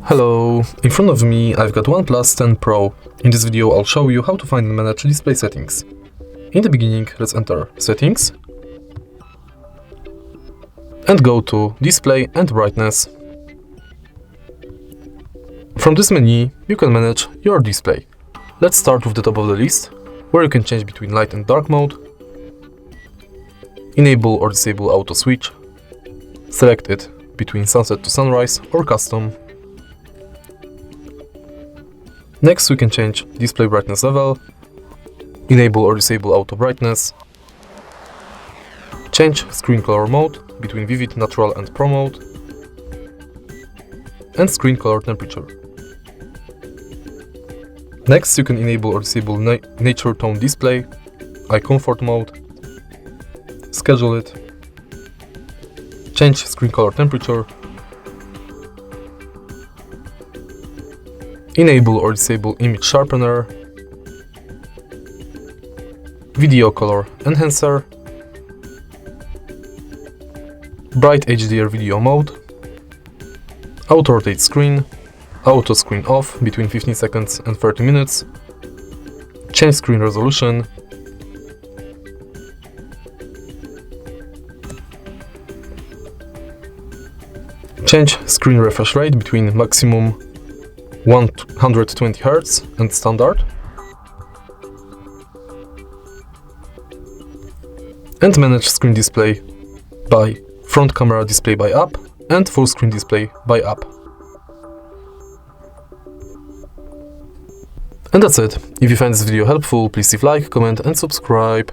Hello, in front of me I've got OnePlus 10 Pro. In this video I'll show you how to find and manage display settings. In the beginning, let's enter Settings and go to Display and Brightness. From this menu, you can manage your display. Let's start with the top of the list, where you can change between light and dark mode, enable or disable auto switch, select it between sunset to sunrise or custom. Next we can change display brightness level, enable or disable auto brightness, change screen color mode between vivid, natural and pro mode, and screen color temperature. Next you can enable or disable nature tone display, eye comfort mode, schedule it, change screen color temperature, enable or disable image sharpener, video color enhancer, bright HDR video mode, auto rotate screen, auto screen off between 15 seconds and 30 minutes, change screen resolution, change screen refresh rate between maximum 120 Hz and standard, and manage screen display by front camera display by app and full screen display by app. And that's it. If you find this video helpful, please leave like, comment and subscribe.